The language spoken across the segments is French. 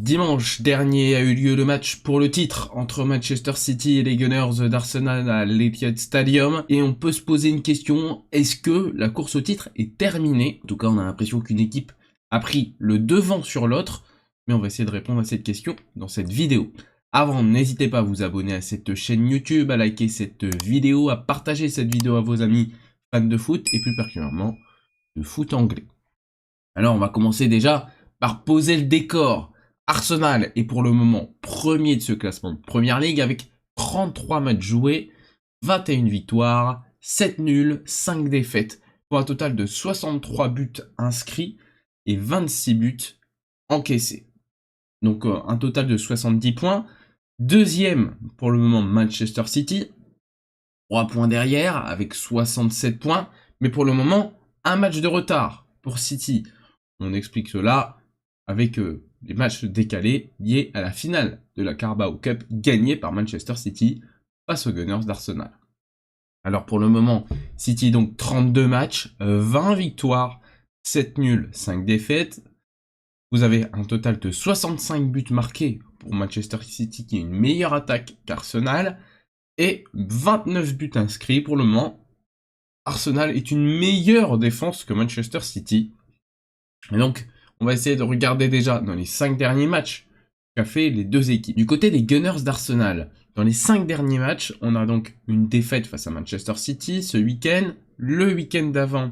Dimanche dernier a eu lieu le match pour le titre entre Manchester City et les Gunners d'Arsenal à l'Etihad Stadium et on peut se poser une question, est-ce que la course au titre est terminée? En tout cas on a l'impression qu'une équipe a pris le devant sur l'autre, mais on va essayer de répondre à cette question dans cette vidéo. Avant, n'hésitez pas à vous abonner à cette chaîne YouTube, à liker cette vidéo, à partager cette vidéo à vos amis fans de foot et plus particulièrement de foot anglais. Alors on va commencer déjà par poser le décor. Arsenal est pour le moment premier de ce classement de Première Ligue avec 33 matchs joués, 21 victoires, 7 nuls, 5 défaites, pour un total de 63 buts inscrits et 26 buts encaissés. Donc un total de 70 points. Deuxième pour le moment Manchester City, 3 points derrière avec 67 points, mais pour le moment un match de retard pour City. On explique cela avec les matchs décalés liés à la finale de la Carabao Cup gagnée par Manchester City face aux Gunners d'Arsenal. Alors pour le moment, City donc 32 matchs, 20 victoires, 7 nuls, 5 défaites. Vous avez un total de 65 buts marqués pour Manchester City qui est une meilleure attaque qu'Arsenal et 29 buts inscrits pour le moment. Arsenal est une meilleure défense que Manchester City. Et donc, on va essayer de regarder déjà dans les 5 derniers matchs qu'a fait les deux équipes. Du côté des Gunners d'Arsenal, dans les 5 derniers matchs, on a donc une défaite face à Manchester City ce week-end. Le week-end d'avant,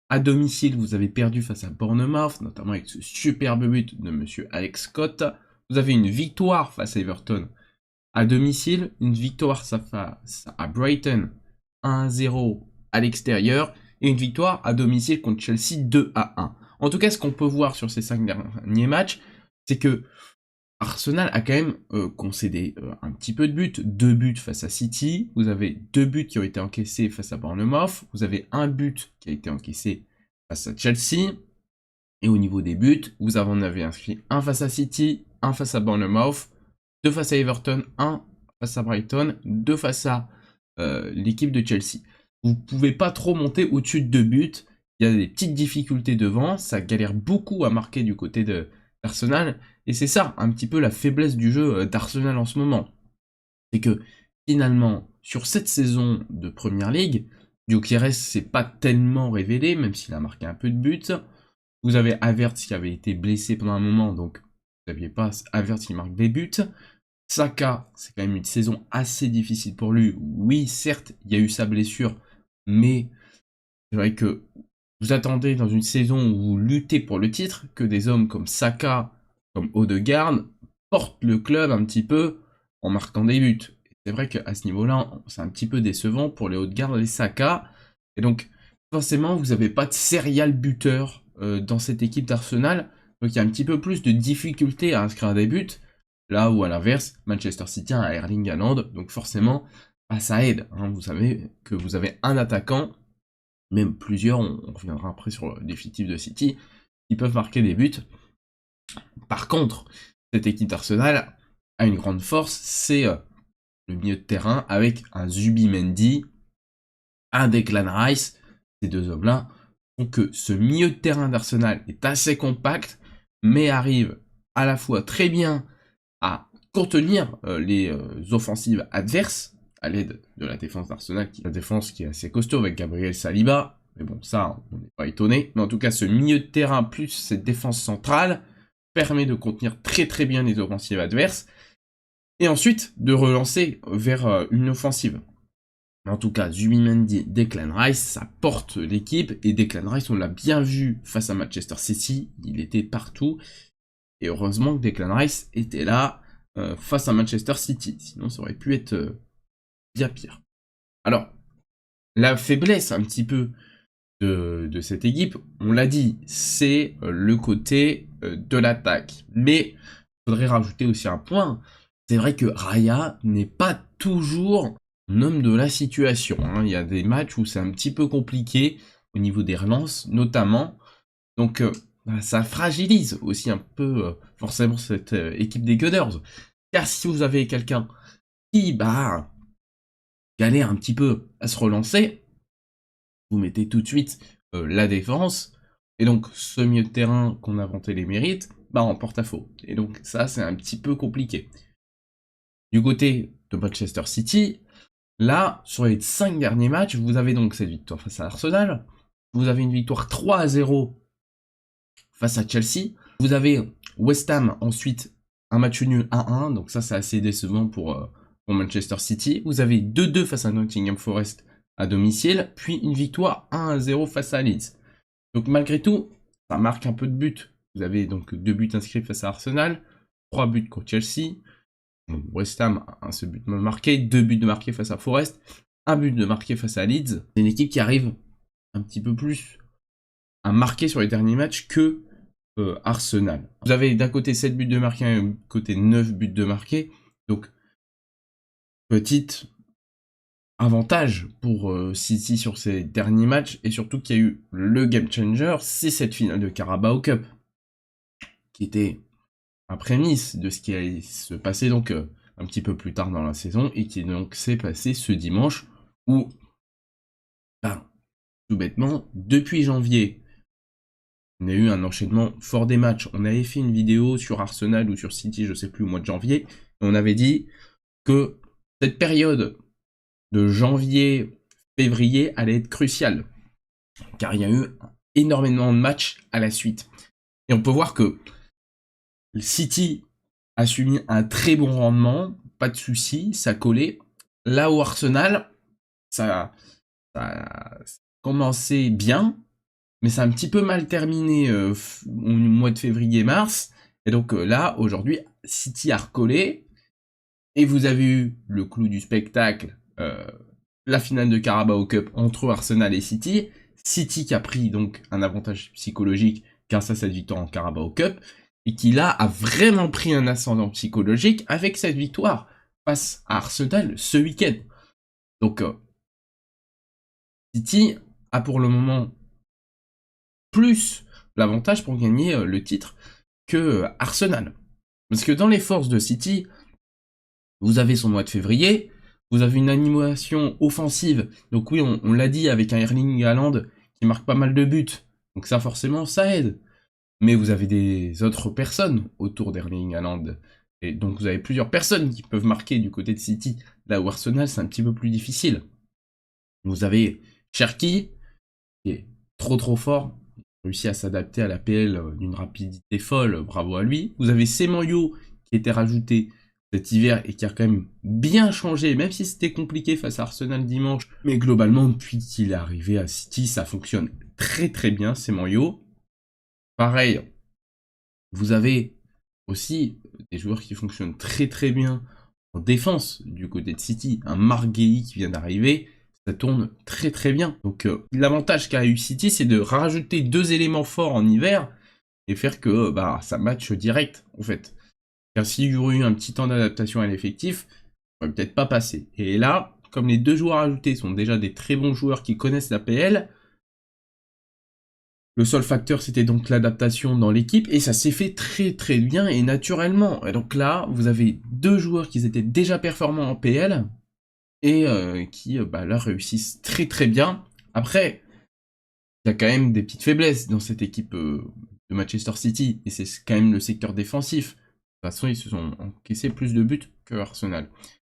à domicile, vous avez perdu face à Bournemouth, notamment avec ce superbe but de monsieur Alex Scott. Vous avez une victoire face à Everton à domicile, une victoire face à Brighton 1-0 à l'extérieur, et une victoire à domicile contre Chelsea 2-1. En tout cas, ce qu'on peut voir sur ces 5 derniers matchs, c'est que Arsenal a quand même concédé un petit peu de buts. 2 buts face à City, vous avez 2 buts qui ont été encaissés face à Bournemouth, vous avez un but qui a été encaissé face à Chelsea, et au niveau des buts, vous en avez inscrit un face à City, un face à Bournemouth, 2 face à Everton, 1 face à Brighton, 2 face à l'équipe de Chelsea. Vous ne pouvez pas trop monter au-dessus de 2 buts. Il y a des petites difficultés devant, ça galère beaucoup à marquer du côté d'Arsenal, et c'est ça un petit peu la faiblesse du jeu d'Arsenal en ce moment. C'est que finalement, sur cette saison de Première Ligue, Gyökeres s'est pas tellement révélé, même s'il a marqué un peu de buts. Vous avez Havertz qui avait été blessé pendant un moment, donc vous n'aviez pas Havertz qui marque des buts. Saka, c'est quand même une saison assez difficile pour lui. Oui, certes, il y a eu sa blessure, mais c'est vrai que vous attendez dans une saison où vous luttez pour le titre que des hommes comme Saka, comme Odegaard, portent le club un petit peu en marquant des buts. C'est vrai qu'à ce niveau-là, c'est un petit peu décevant pour les Odegaard et les Saka. Et donc, forcément, vous n'avez pas de serial buteur dans cette équipe d'Arsenal. Donc, il y a un petit peu plus de difficulté à inscrire des buts. Là où, à l'inverse, Manchester City a Erling Haaland. Donc, forcément, bah, ça aide. Hein. Vous savez que vous avez un attaquant, même plusieurs, on reviendra après sur l'effectif de City, qui peuvent marquer des buts. Par contre, cette équipe d'Arsenal a une grande force, c'est le milieu de terrain avec un Zubimendi, un Declan Rice. Ces deux hommes-là font que ce milieu de terrain d'Arsenal est assez compact, mais arrive à la fois très bien à contenir les offensives adverses, à l'aide de la défense d'Arsenal, la défense qui est assez costaud avec Gabriel Saliba, mais bon ça on n'est pas étonné, mais en tout cas ce milieu de terrain plus cette défense centrale permet de contenir très très bien les offensives adverses, et ensuite de relancer vers une offensive. En tout cas, Zubimendi, Declan Rice, ça porte l'équipe, et Declan Rice on l'a bien vu face à Manchester City, il était partout, et heureusement que Declan Rice était là face à Manchester City, sinon ça aurait pu être bien pire. Alors, la faiblesse un petit peu de cette équipe, on l'a dit, c'est le côté de l'attaque. Mais il faudrait rajouter aussi un point, c'est vrai que Raya n'est pas toujours un homme de la situation. Hein. Il y a des matchs où c'est un petit peu compliqué au niveau des relances, notamment. Donc, ça fragilise aussi un peu forcément cette équipe des Gunners. Car si vous avez quelqu'un qui galère un petit peu à se relancer, vous mettez tout de suite la défense, et donc ce milieu de terrain qu'on a vanté les mérites, bah, en porte-à-faux. Et donc ça, c'est un petit peu compliqué. Du côté de Manchester City, là, sur les 5 derniers matchs, vous avez donc cette victoire face à Arsenal, vous avez une victoire 3-0 face à Chelsea, vous avez West Ham ensuite un match nul 1-1, donc ça c'est assez décevant pour Manchester City, vous avez 2-2 face à Nottingham Forest à domicile, puis une victoire 1-0 face à Leeds. Donc malgré tout, ça marque un peu de buts. Vous avez donc 2 buts inscrits face à Arsenal, 3 buts contre Chelsea, West Ham, un seul but marqué, 2 buts de marqué face à Forest, 1 but de marqué face à Leeds. C'est une équipe qui arrive un petit peu plus à marquer sur les derniers matchs que Arsenal. Vous avez d'un côté 7 buts de marqués, et d'un côté 9 buts de marqués. Donc, petite avantage pour City sur ces derniers matchs, et surtout qu'il y a eu le game changer, c'est cette finale de Carabao Cup, qui était un prémisse de ce qui allait se passer donc un petit peu plus tard dans la saison, et qui donc s'est passé ce dimanche, où, ben, tout bêtement, depuis janvier, on a eu un enchaînement fort des matchs. On avait fait une vidéo sur Arsenal ou sur City, je sais plus, au mois de janvier, et on avait dit que cette période de janvier-février allait être cruciale, car il y a eu énormément de matchs à la suite. Et on peut voir que City a suivi un très bon rendement, pas de soucis, ça collait. Là où Arsenal, ça a commencé bien, mais ça a un petit peu mal terminé au mois de février-mars. Et donc là, aujourd'hui, City a recollé. Et vous avez eu le clou du spectacle, la finale de Carabao Cup entre Arsenal et City. City qui a pris donc un avantage psychologique grâce à cette victoire en Carabao Cup. Et qui là a vraiment pris un ascendant psychologique avec cette victoire face à Arsenal ce week-end. Donc City a pour le moment plus l'avantage pour gagner le titre que Arsenal. Parce que dans les forces de City, vous avez son mois de février, vous avez une animation offensive, donc oui, on l'a dit, avec un Erling Haaland qui marque pas mal de buts, donc ça forcément, ça aide. Mais vous avez des autres personnes autour d'Erling Haaland, et donc vous avez plusieurs personnes qui peuvent marquer du côté de City, là où Arsenal, c'est un petit peu plus difficile. Vous avez Cherki, qui est trop fort, réussi à s'adapter à la PL d'une rapidité folle, bravo à lui. Vous avez Semenyo qui était rajouté cet hiver et qui a quand même bien changé, même si c'était compliqué face à Arsenal dimanche. Mais globalement, depuis qu'il est arrivé à City, ça fonctionne très bien, Semenyo. Pareil, vous avez aussi des joueurs qui fonctionnent très bien en défense du côté de City. Un Marc Guéhi qui vient d'arriver, ça tourne très bien. Donc l'avantage qu'a eu City, c'est de rajouter 2 éléments forts en hiver et faire que ça match direct en fait. Car s'il y aurait eu un petit temps d'adaptation à l'effectif, ça aurait peut-être pas passé. Et là, comme les 2 joueurs ajoutés sont déjà des très bons joueurs qui connaissent la PL, le seul facteur c'était donc l'adaptation dans l'équipe et ça s'est fait très bien et naturellement. Et donc là, vous avez 2 joueurs qui étaient déjà performants en PL et qui là réussissent très bien. Après, il y a quand même des petites faiblesses dans cette équipe de Manchester City, et c'est quand même le secteur défensif. De toute façon, ils se sont encaissés plus de buts que Arsenal.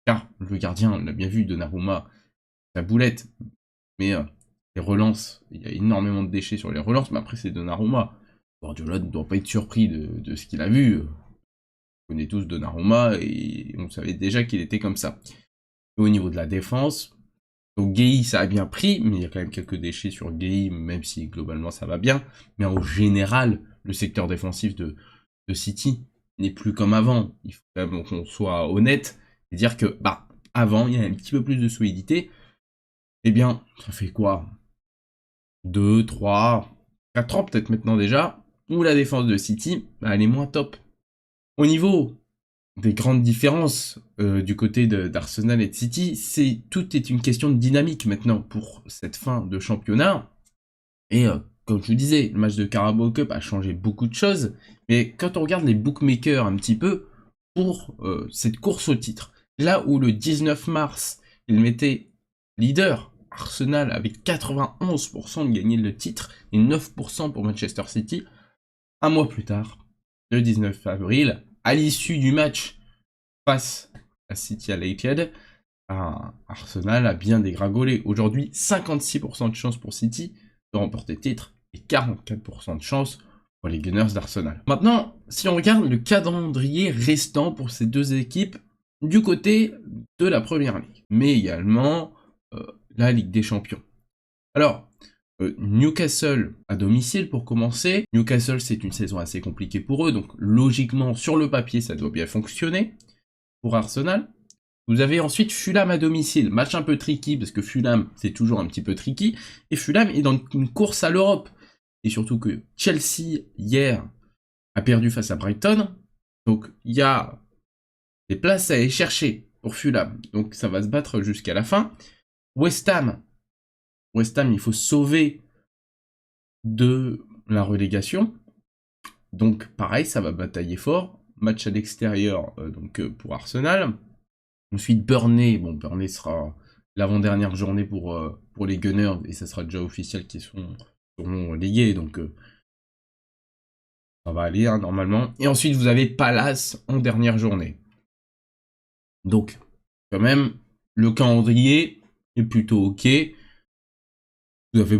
Car le gardien, on l'a bien vu, Donnarumma, sa boulette, mais les relances, il y a énormément de déchets sur les relances, mais après c'est Donnarumma. Guardiola ne doit pas être surpris de ce qu'il a vu. On connaît tous Donnarumma et on savait déjà qu'il était comme ça. Et au niveau de la défense, donc Guéhi ça a bien pris, mais il y a quand même quelques déchets sur Guéhi, même si globalement ça va bien. Mais en général, le secteur défensif de City n'est plus comme avant. Il faut quand même qu'on soit honnête et dire que avant il y a un petit peu plus de solidité. Eh bien, ça fait quoi 2, 3, 4 ans peut-être maintenant déjà, où la défense de City, elle est moins top. Au niveau des grandes différences du côté d'Arsenal et de City, tout est une question de dynamique maintenant pour cette fin de championnat. Et comme je vous disais, le match de Carabao Cup a changé beaucoup de choses, mais quand on regarde les bookmakers un petit peu pour cette course au titre, là où le 19 mars, ils mettaient leader Arsenal avec 91% de gagner le titre et 9% pour Manchester City, un mois plus tard, le 19 avril, à l'issue du match face à City à l'Etihad, Arsenal a bien dégringolé. Aujourd'hui, 56% de chance pour City de remporter le titre et 44% de chance pour les Gunners d'Arsenal. Maintenant, si on regarde le calendrier restant pour ces deux équipes du côté de la Première Ligue, mais également la Ligue des Champions. Alors, Newcastle à domicile pour commencer. Newcastle, c'est une saison assez compliquée pour eux, donc logiquement, sur le papier, ça doit bien fonctionner pour Arsenal. Vous avez ensuite Fulham à domicile, match un peu tricky, parce que Fulham, c'est toujours un petit peu tricky, et Fulham est dans une course à l'Europe. Et surtout que Chelsea, hier, a perdu face à Brighton, donc il y a des places à aller chercher pour Fulham, donc ça va se battre jusqu'à la fin. West Ham, il faut sauver de la relégation, donc pareil, ça va batailler fort. Match à l'extérieur pour Arsenal. Ensuite, Burnley sera l'avant-dernière journée pour les Gunners, et ça sera déjà officiel qu'ils seront légués, donc ça va aller normalement. Et ensuite, vous avez Palace en dernière journée. Donc, quand même, le calendrier est plutôt ok. Vous avez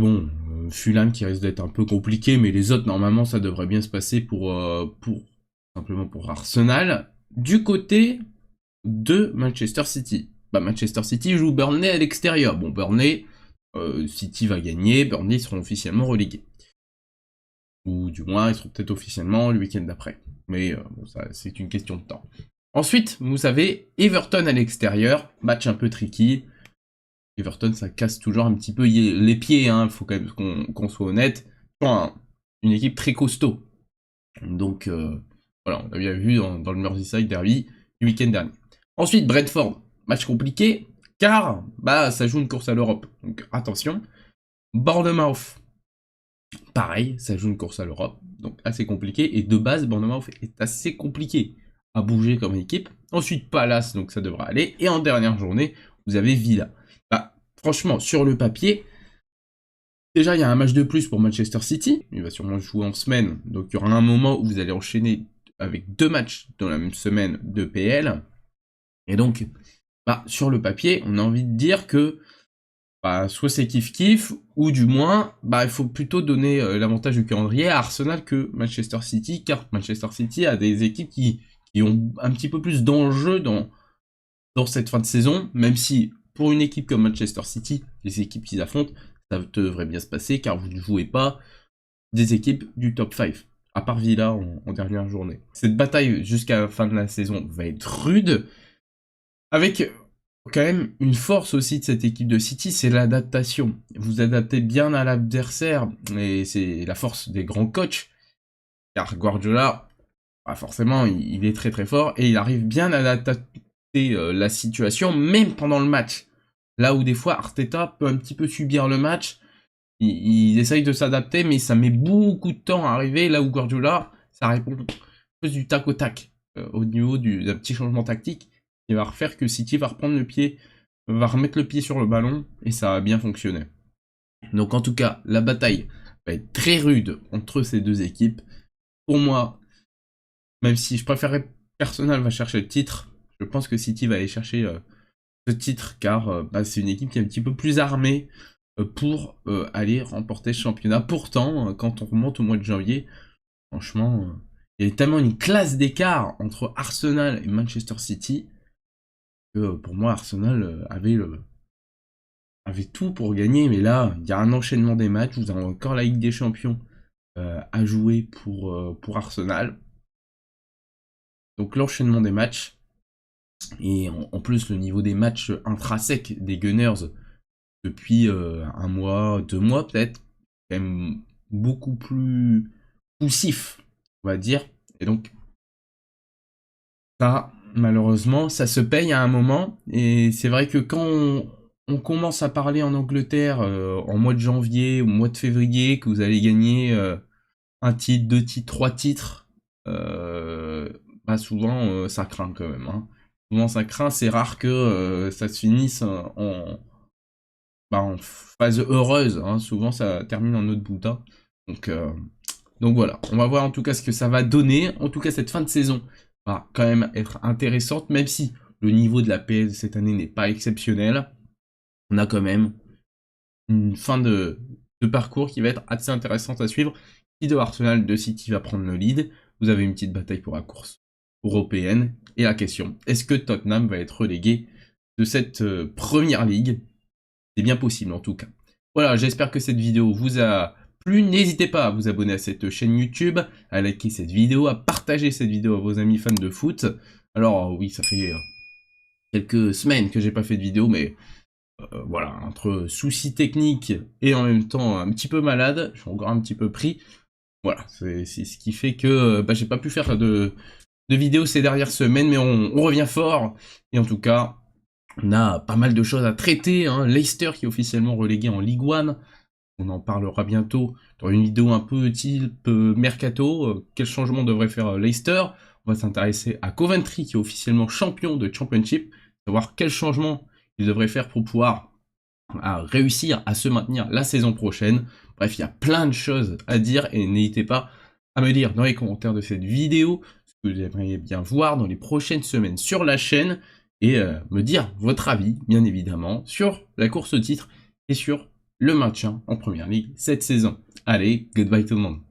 Fulham qui risque d'être un peu compliqué, mais les autres, normalement, ça devrait bien se passer pour Arsenal. Du côté de Manchester City. Manchester City joue Burnley à l'extérieur. Bon, Burnley, City va gagner, Burnley seront officiellement relégués. Ou du moins, ils seront peut-être officiellement le week-end d'après. Mais ça, c'est une question de temps. Ensuite, vous savez, Everton à l'extérieur, match un peu tricky. Everton, ça casse toujours un petit peu les pieds, hein. Faut quand même qu'on soit honnête. Une équipe très costaud. Donc, voilà, on a bien vu dans le Merseyside Derby du week-end dernier. Ensuite, Brentford, match compliqué, car ça joue une course à l'Europe. Donc attention. Bournemouth, pareil, ça joue une course à l'Europe, donc assez compliqué. Et de base, Bournemouth est assez compliqué à bouger comme équipe. Ensuite, Palace, donc ça devra aller. Et en dernière journée, vous avez Villa. Franchement, sur le papier, déjà, il y a un match de plus pour Manchester City. Il va sûrement jouer en semaine, donc il y aura un moment où vous allez enchaîner avec 2 matchs dans la même semaine de PL. Et donc, sur le papier, on a envie de dire que soit c'est kiff-kiff, ou du moins, il faut plutôt donner l'avantage du calendrier à Arsenal que Manchester City, car Manchester City a des équipes qui ont un petit peu plus d'enjeux dans cette fin de saison, même si pour une équipe comme Manchester City, les équipes qu'ils affrontent, ça devrait bien se passer, car vous ne jouez pas des équipes du top 5, à part Villa en dernière journée. Cette bataille jusqu'à la fin de la saison va être rude, avec quand même une force aussi de cette équipe de City, c'est l'adaptation. Vous adaptez bien à l'adversaire, et c'est la force des grands coachs, car Guardiola, forcément, il est très très fort, et il arrive bien à adapter la situation, même pendant le match. Là où des fois Arteta peut un petit peu subir le match, il essaye de s'adapter, mais ça met beaucoup de temps à arriver. Là où Guardiola, ça répond plus du tac au tac, au niveau d'un petit changement tactique, qui va refaire que City va reprendre le pied, va remettre le pied sur le ballon, et ça va bien fonctionner. Donc en tout cas, la bataille va être très rude entre ces deux équipes. Pour moi, même si je préférerais Arsenal va chercher le titre, je pense que City va aller chercher ce titre, car c'est une équipe qui est un petit peu plus armée pour aller remporter ce championnat. Pourtant, quand on remonte au mois de janvier, franchement, il y a tellement une classe d'écart entre Arsenal et Manchester City que pour moi, Arsenal avait tout pour gagner. Mais là, il y a un enchaînement des matchs. Vous avez encore la Ligue des Champions à jouer pour Arsenal. Donc l'enchaînement des matchs. Et en plus, le niveau des matchs intrinsèques des Gunners depuis 1 mois, 2 mois peut-être, quand même beaucoup plus poussif, on va dire. Et donc, ça, malheureusement, ça se paye à un moment. Et c'est vrai que quand on commence à parler en Angleterre en mois de janvier ou mois de février, que vous allez gagner 1 titre, 2 titres, 3 titres, souvent ça craint quand même, hein. Souvent ça craint, c'est rare que ça se finisse en phase heureuse, hein. Souvent ça termine en autre boudin. Donc Donc voilà, on va voir en tout cas ce que ça va donner. En tout cas, cette fin de saison va quand même être intéressante, même si le niveau de la PL cette année n'est pas exceptionnel. On a quand même une fin de parcours qui va être assez intéressante à suivre. Qui de Arsenal, de City va prendre le lead. Vous avez une petite bataille pour la course européenne. Et la question, est-ce que Tottenham va être relégué de cette première ligue? C'est bien possible en tout cas. Voilà, j'espère que cette vidéo vous a plu. N'hésitez pas à vous abonner à cette chaîne YouTube, à liker cette vidéo, à partager cette vidéo à vos amis fans de foot. Alors oui, ça fait quelques semaines que j'ai pas fait de vidéo, mais voilà, entre soucis techniques et en même temps un petit peu malade, je suis encore un petit peu pris. Voilà, c'est ce qui fait que j'ai pas pu faire de vidéos ces dernières semaines, mais on revient fort. Et en tout cas, on a pas mal de choses à traiter. Hein. Leicester qui est officiellement relégué en Ligue 1. On en parlera bientôt dans une vidéo un peu type mercato. Quel changement devrait faire Leicester? On va s'intéresser à Coventry qui est officiellement champion de Championship. Savoir quel changement il devrait faire pour pouvoir réussir à se maintenir la saison prochaine. Bref, il y a plein de choses à dire et n'hésitez pas à me dire dans les commentaires de cette vidéo ce que vous aimeriez bien voir dans les prochaines semaines sur la chaîne et me dire votre avis, bien évidemment, sur la course au titre et sur le maintien en première ligue cette saison. Allez, goodbye tout le monde.